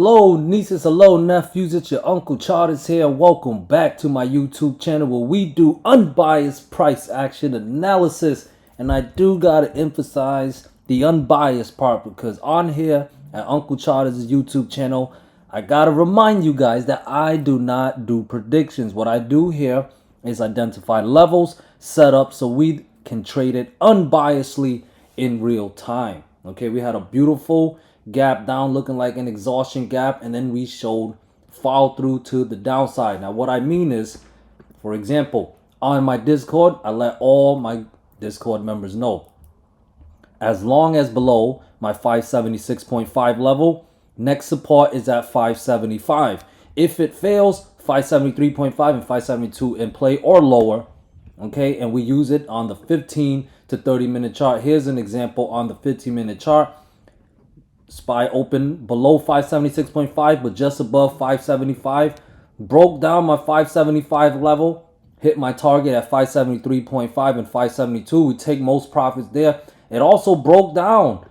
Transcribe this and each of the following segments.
Hello nieces, hello nephews, it's your Uncle Charles here. Welcome back to my YouTube channel where we do unbiased price action analysis. And I do gotta emphasize the unbiased part because on here at Uncle Charles' YouTube channel, I gotta remind you guys that I do not do predictions. What I do here is identify levels, set up so we can trade it unbiasedly in real time. Okay, we had a beautiful gap down looking like an exhaustion gap, and then we showed follow through to the downside. Now what I mean is, for example, on my Discord, I let all my Discord members know, as long as below my 576.5 level, next support is at 575. If it fails, 573.5 and 572 in play or lower. Okay, and we use it on the 15 to 30 minute chart. Here's an example on the 15-minute chart. SPY open below 576.5 but just above 575, broke down my 575 level, hit my target at 573.5 and 572. We take most profits there. It also broke down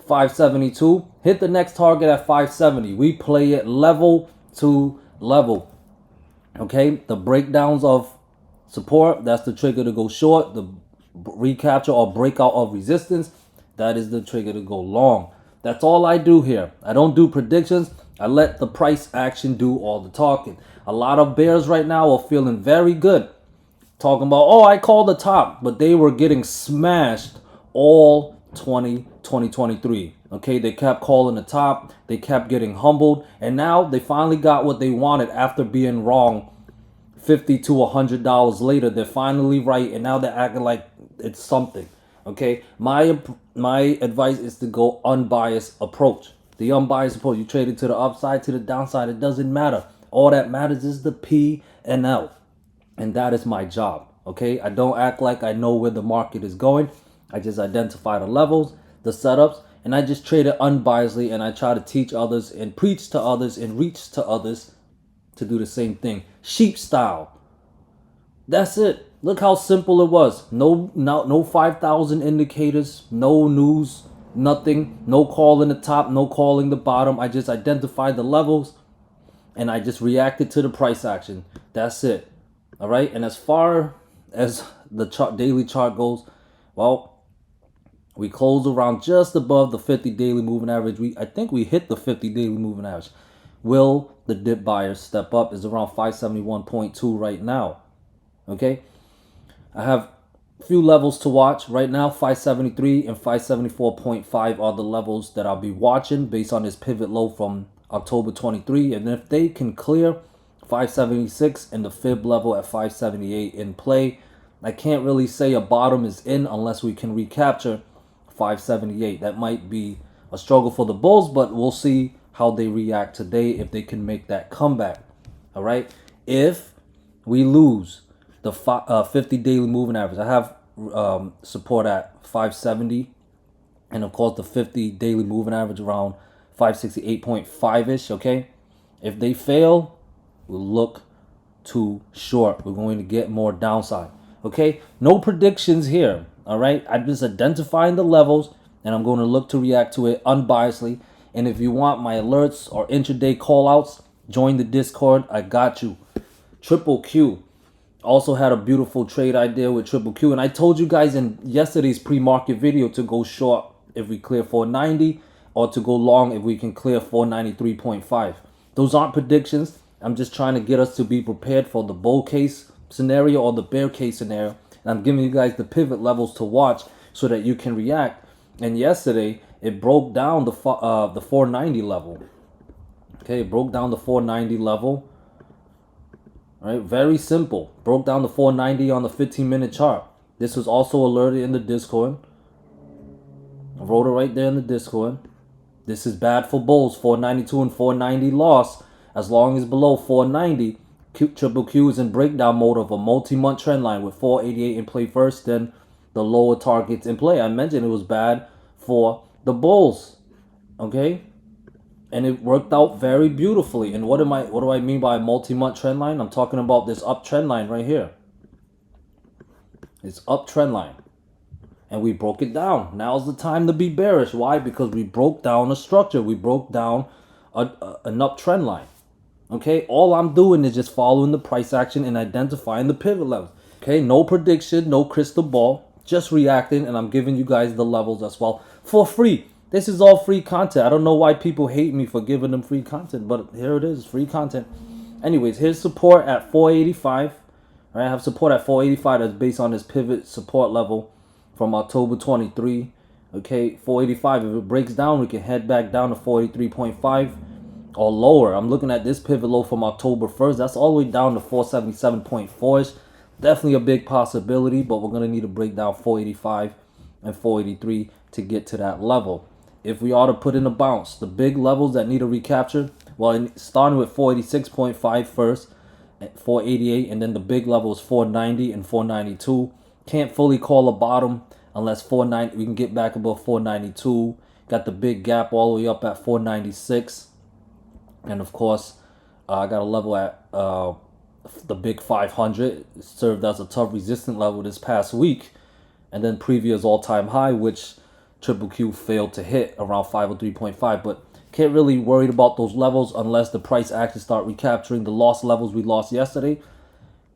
572, hit the next target at 570. We play it level to level. Okay, the breakdowns of support, that's the trigger to go short. The recapture or breakout of resistance, that is the trigger to go long. That's all I do here. I don't do predictions. I let the price action do all the talking. A lot of bears right now are feeling very good, talking about, oh, I called the top, but they were getting smashed all 2023. Okay, they kept calling the top, they kept getting humbled, and now they finally got what they wanted after being wrong $50 to $100 later. They're finally right, and now they're acting like it's something. Okay, my advice is to go unbiased approach. The unbiased approach, you trade it to the upside, to the downside, it doesn't matter. All that matters is the P and L, and that is my job. Okay, I don't act like I know where the market is going. I just identify the levels, the setups, and I just trade it unbiasedly, and I try to teach others and preach to others and reach to others to do the same thing. Sheep style. That's it. Look how simple it was. No 5,000 indicators, no news, nothing. No calling the top, no calling the bottom. I just identified the levels and I just reacted to the price action. That's it. All right. And as far as the daily chart goes, well, we closed around just above the 50 daily moving average. I think we hit the 50 daily moving average. Will the dip buyers step up? Is around 571.2 right now. Okay, I have a few levels to watch right now. 573 and 574.5 are the levels that I'll be watching based on this pivot low from October 23. And if they can clear 576 and the fib level at 578 in play, I can't really say a bottom is in unless we can recapture 578. That might be a struggle for the bulls, but we'll see how they react today if they can make that comeback. All right, if we lose the 50 daily moving average, I have support at 570, and of course the 50 daily moving average around 568.5 ish. Okay, if they fail, we'll look too short. We're going to get more downside. Okay, no predictions here. All right, I'm just identifying the levels, and I'm going to look to react to it unbiasedly. And if you want my alerts or intraday callouts, join the Discord. I got you. Triple Q also had a beautiful trade idea with Triple Q. And I told you guys in yesterday's pre-market video to go short if we clear 490 or to go long if we can clear 493.5. Those aren't predictions. I'm just trying to get us to be prepared for the bull case scenario or the bear case scenario. And I'm giving you guys the pivot levels to watch so that you can react. And yesterday, it broke down the 490 level. Okay, it broke down the 490 level. All right, very simple. Broke down the 490 on the 15-minute chart. This was also alerted in the Discord. I wrote it right there in the Discord. This is bad for bulls. 492 and 490 loss. As long as below 490, Triple Q is in breakdown mode of a multi-month trend line with 488 in play first, then the lower targets in play. I mentioned it was bad for the bulls. Okay, and it worked out very beautifully. And what do I mean by a multi-month trend line? I'm talking about this uptrend line right here. It's uptrend line, and we broke it down. Now's the time to be bearish. Why? Because we broke down a structure. We broke down an uptrend line. Okay, all I'm doing is just following the price action and identifying the pivot levels. Okay, no prediction, no crystal ball, just reacting, and I'm giving you guys the levels as well for free. This is all free content. I don't know why people hate me for giving them free content, but here it is, free content. Anyways, here's support at 485. All right, I have support at 485 that's based on this pivot support level from October 23. Okay, 485. If it breaks down, we can head back down to 483.5 or lower. I'm looking at this pivot low from October 1st. That's all the way down to 477.4ish. Definitely a big possibility, but we're going to need to break down 485 and 483 to get to that level. If we ought to put in a bounce, the big levels that need a recapture, well, starting with 486.5 first, 488, and then the big level is 490 and 492. Can't fully call a bottom unless 490 we can get back above 492. Got the big gap all the way up at 496. And of course, I got a level at the big 500. It served as a tough resistant level this past week. And then previous all-time high, which QQQ failed to hit around 503.5. But can't really worry about those levels unless the price action start recapturing the lost levels we lost yesterday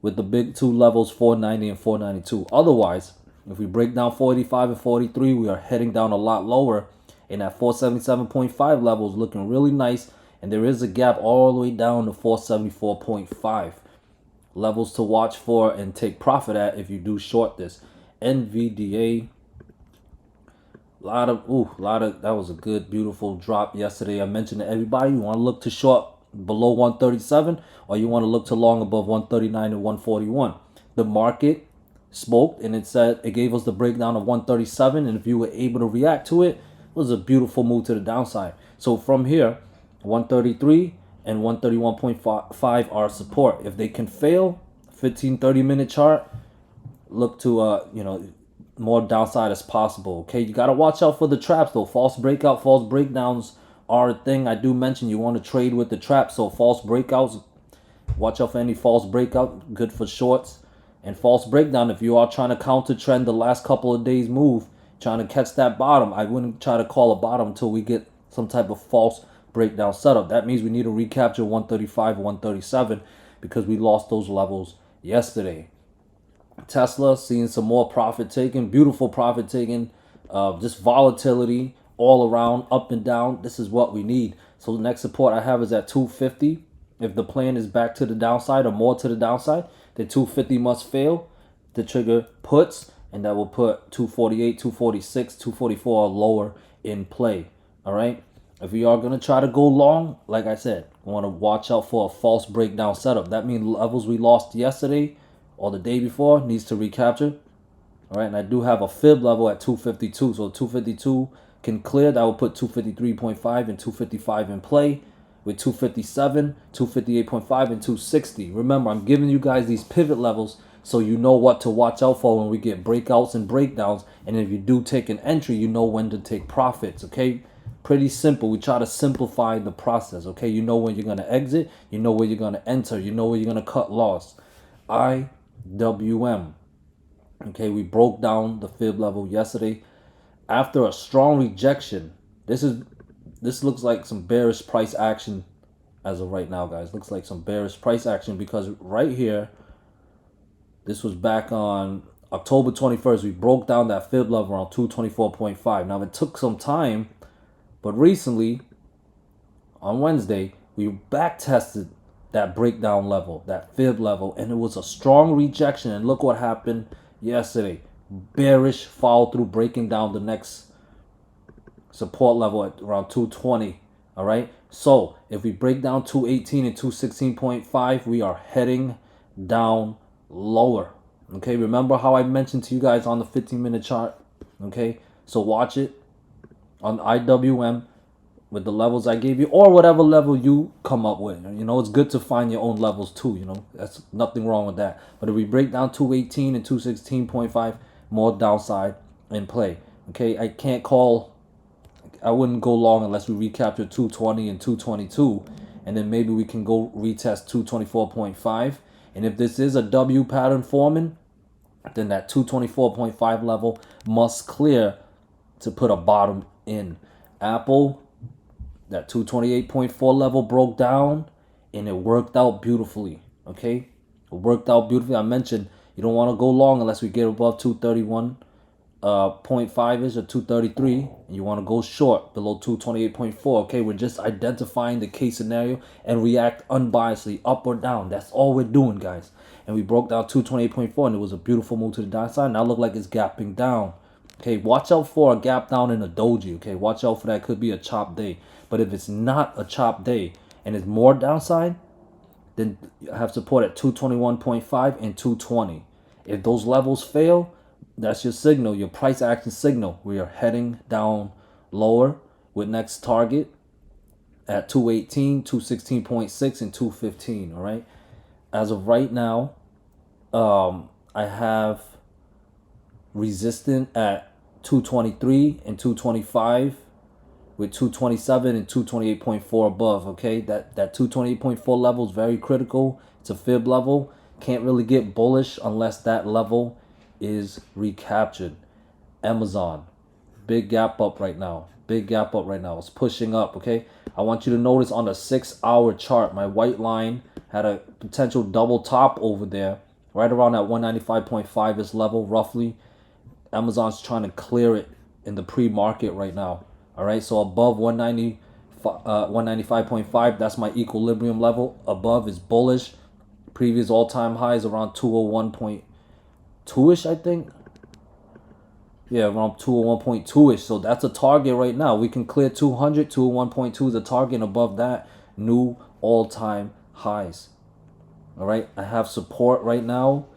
with the big two levels, 490 and 492. Otherwise, if we break down 485 and 483, we are heading down a lot lower. And at 477.5 levels looking really nice. And there is a gap all the way down to 474.5. Levels to watch for and take profit at if you do short this. NVDA. That was a good, beautiful drop yesterday. I mentioned to everybody, you want to look to short below 137 or you want to look to long above 139 and 141. The market smoked and it gave us the breakdown of 137, and if you were able to react to it, it was a beautiful move to the downside. So from here, 133 and 131.5 are support. If they can fail, 15-30 minute chart, look to more downside as possible. Okay, you got to watch out for the traps though. False breakout, false breakdowns are a thing. I do mention you want to trade with the traps, so false breakouts, watch out for any false breakout, good for shorts. And false breakdown, if you are trying to counter trend the last couple of days move, trying to catch that bottom, I wouldn't try to call a bottom until we get some type of false breakdown setup. That means we need to recapture 135, 137 because we lost those levels yesterday. Tesla seeing some more profit taking, beautiful profit taking, just volatility all around, up and down. This is what we need. So the next support I have is at 250. If the plan is back to the downside or more to the downside, the 250 must fail to trigger puts, and that will put 248, 246, 244 or lower in play. All right. If we are going to try to go long, like I said, we want to watch out for a false breakdown setup. That means levels we lost yesterday or the day before needs to recapture. All right, and I do have a fib level at 252. So 252 can clear. That will put 253.5 and 255 in play with 257, 258.5, and 260. Remember, I'm giving you guys these pivot levels so you know what to watch out for when we get breakouts and breakdowns. And if you do take an entry, you know when to take profits, okay? Pretty simple. We try to simplify the process, okay? You know when you're going to exit. You know where you're going to enter. You know where you're going to cut loss. IWM. Okay, we broke down the fib level yesterday after a strong rejection. This looks like some bearish price action as of right now, guys. Looks like some bearish price action because right here, this was back on October 21st. We broke down that fib level around 224.5. Now, it took some time, but recently, on Wednesday, we back tested that breakdown level, that fib level, and it was a strong rejection. And look what happened yesterday. Bearish follow through, breaking down the next support level at around 220. All right. So if we break down 218 and 216.5, we are heading down lower. Okay. Remember how I mentioned to you guys on the 15-minute chart. Okay. So watch it on IWM with the levels I gave you, or whatever level you come up with. You know, it's good to find your own levels too. You know, that's nothing wrong with that. But if we break down 218 and 216.5, more downside in play. Okay, I wouldn't go long unless we recapture 220 and 222, and then maybe we can go retest 224.5. And if this is a W pattern forming, then that 224.5 level must clear to put a bottom in. Apple That 228.4 level broke down and it worked out beautifully. Okay, it worked out beautifully. I mentioned you don't want to go long unless we get above 231. 0.5 is or 233, and you want to go short below 228.4. Okay, we're just identifying the case scenario and react unbiasedly up or down. That's all we're doing, guys. And we broke down 228.4, and it was a beautiful move to the downside. Now look like it's gapping down. Okay, watch out for a gap down in a doji. Okay, watch out for that. Could be a chop day. But if it's not a chop day and it's more downside, then you have support at 221.5 and 220. If those levels fail, that's your signal, your price action signal. We are heading down lower with next target at 218, 216.6, and 215. All right. As of right now, I have resistant at 223 and 225 with 227 and 228.4 above. Okay, that 228.4 level is very critical. It's a fib level. Can't really get bullish unless that level is recaptured. Amazon, big gap up right now. Big gap up right now. It's pushing up. Okay, I want you to notice on the 6-hour chart, my white line had a potential double top over there, right around that 195.5 is level roughly. Amazon's trying to clear it in the pre-market right now. All right, so above 195.5, that's my equilibrium level. Above is bullish. Previous all-time highs around 201.2ish, I think. Yeah, around 201.2ish. So that's a target right now. We can clear 200. 201.2 is a target, and above that, new all-time highs. All right, I have support right now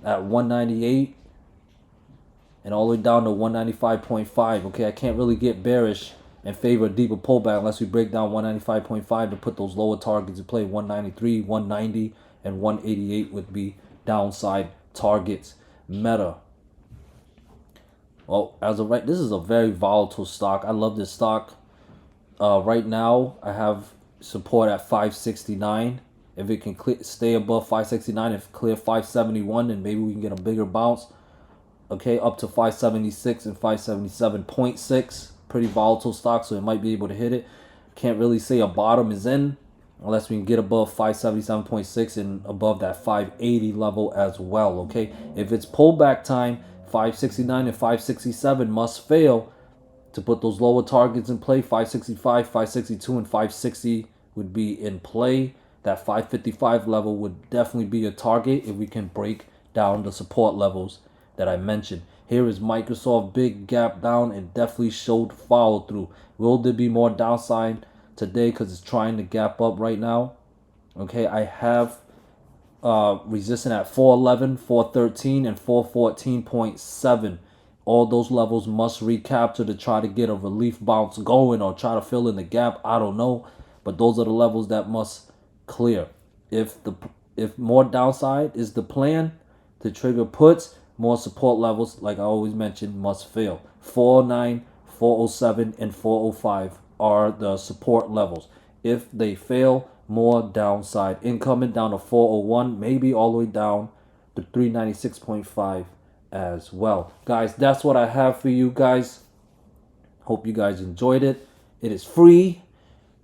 at 198 and all the way down to 195.5. Okay, I can't really get bearish and favor a deeper pullback unless we break down 195.5 to put those lower targets in play. 193, 190, and 188 would be downside targets. Meta. Well, as of right, this is a very volatile stock. I love this stock. Right now, I have support at 569. If it can stay above 569, if clear 571, then maybe we can get a bigger bounce. Okay, up to 576 and 577.6. Pretty volatile stock, so it might be able to hit it. Can't really say a bottom is in unless we can get above 577.6 and above that 580 level as well. Okay, if it's pullback time, 569 and 567 must fail to put those lower targets in play. 565, 562, and 560 would be in play. That 555 level would definitely be a target if we can break down the support levels that I mentioned. Here is Microsoft, big gap down and definitely showed follow through. Will there be more downside today because it's trying to gap up right now? Okay, I have resistance at 411, 413, and 414.7. All those levels must recapture to try to get a relief bounce going or try to fill in the gap. I don't know, but those are the levels that must clear. If more downside is the plan to trigger puts, more support levels, like I always mentioned, must fail. 409, 407, and 405 are the support levels. If they fail, more downside. Incoming down to 401, maybe all the way down to 396.5 as well. Guys, that's what I have for you guys. Hope you guys enjoyed it. It is free,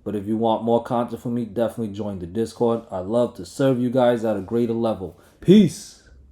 but if you want more content from me, definitely join the Discord. I love to serve you guys at a greater level. Peace.